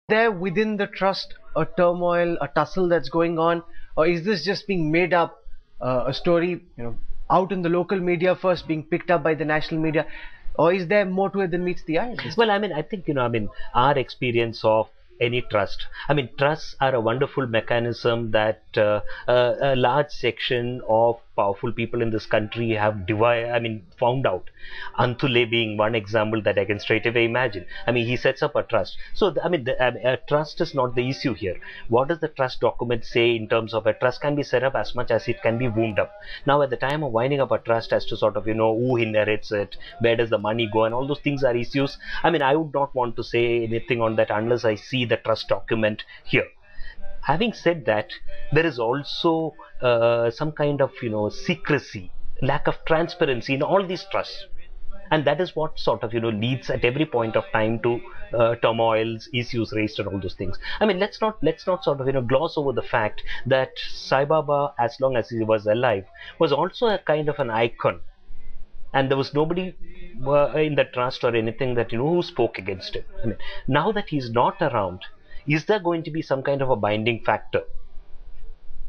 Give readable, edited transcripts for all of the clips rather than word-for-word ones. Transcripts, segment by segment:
there within the trust a turmoil, a tussle that's going on, or is this just being made up, a story, out in the local media first, being picked up by the national media, or is there more to it than meets the eye? Well, I think, our experience of any trust. Trusts are a wonderful mechanism that a large section of powerful people in this country have found out. Antule being one example that I can straight away imagine. He sets up a trust. So, a trust is not the issue here. What does the trust document say in terms of a trust can be set up as much as it can be wound up. Now, at the time of winding up a trust as to sort of, who inherits it, where does the money go, and all those things are issues. I would not want to say anything on that unless I see the trust document here. Having said that, there is also some kind of secrecy, lack of transparency in all these trusts, and that is what sort of leads at every point of time to turmoils, issues raised, and all those things. Let's not sort of gloss over the fact that Sai Baba, as long as he was alive, was also a kind of an icon, and there was nobody in the trust or anything that who spoke against it. Now that he's not around, is there going to be some kind of a binding factor,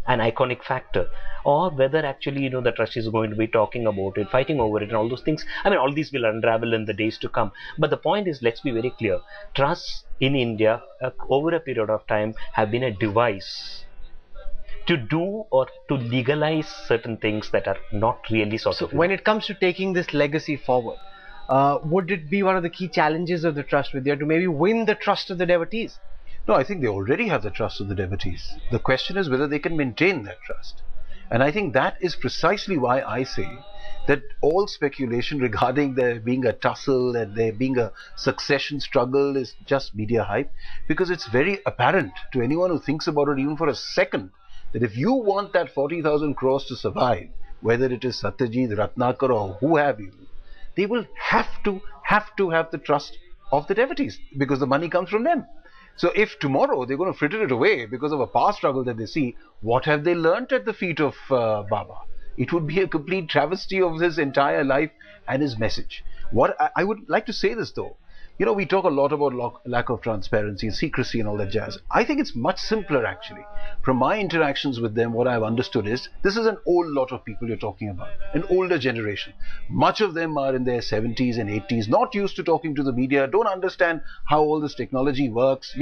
an iconic factor, or whether actually the trust is going to be talking about it, fighting over it, and all those things? All these will unravel in the days to come. But the point is, let's be very clear, trusts in India over a period of time have been a device to do or to legalize certain things that are not really sort of. When it comes to taking this legacy forward, would it be one of the key challenges of the trust, Vidya, to maybe win the trust of the devotees? No, I think they already have the trust of the devotees. The question is whether they can maintain that trust. And I think that is precisely why I say that all speculation regarding there being a tussle and there being a succession struggle is just media hype, because it's very apparent to anyone who thinks about it even for a second that if you want that 40,000 crores to survive, whether it is Satyajit, Ratnakar, or who have you, they will have to have the trust of the devotees, because the money comes from them. So if tomorrow they're going to fritter it away because of a power struggle that they see, what have they learnt at the feet of Baba? It would be a complete travesty of his entire life and his message. What I would like to say this though, we talk a lot about lack of transparency and secrecy and all that jazz. I think it's much simpler actually. From my interactions with them, what I've understood is, this is an old lot of people you're talking about, an older generation. Much of them are in their 70s and 80s, not used to talking to the media, don't understand how all this technology works,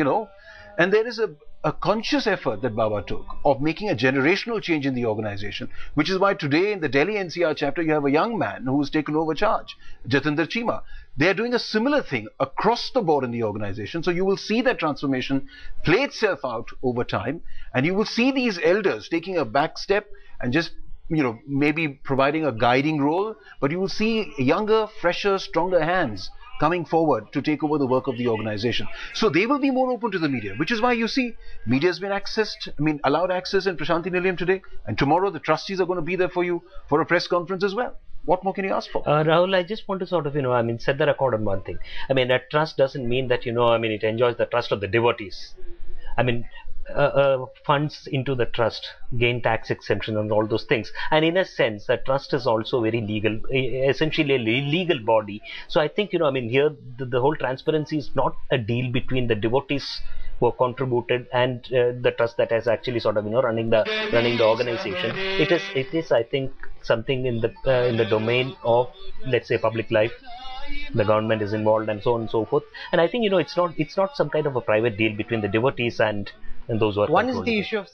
and there is a conscious effort that Baba took of making a generational change in the organization, which is why today in the Delhi NCR chapter you have a young man who's taken over charge, Jatinder Chima. They are doing a similar thing across the board in the organization. So you will see that transformation play itself out over time, and you will see these elders taking a back step and just maybe providing a guiding role, but you will see younger, fresher, stronger hands coming forward to take over the work of the organization. So they will be more open to the media, which is why you see media has been allowed access in Prashanti Nilayam today, and tomorrow the trustees are going to be there for you for a press conference as well. What more can you ask for? Rahul, I just want to sort of, set the record on one thing. A trust doesn't mean that, it enjoys the trust of the devotees. Funds into the trust gain tax exemption and all those things, and in a sense the trust is also very legal, essentially a legal body. So I think here the whole transparency is not a deal between the devotees who have contributed and the trust that is actually sort of running the organization. It is I think something in the domain of, let's say, public life. The government is involved and so on and so forth, and I think it's not some kind of a private deal between the devotees and those who are One is the issue of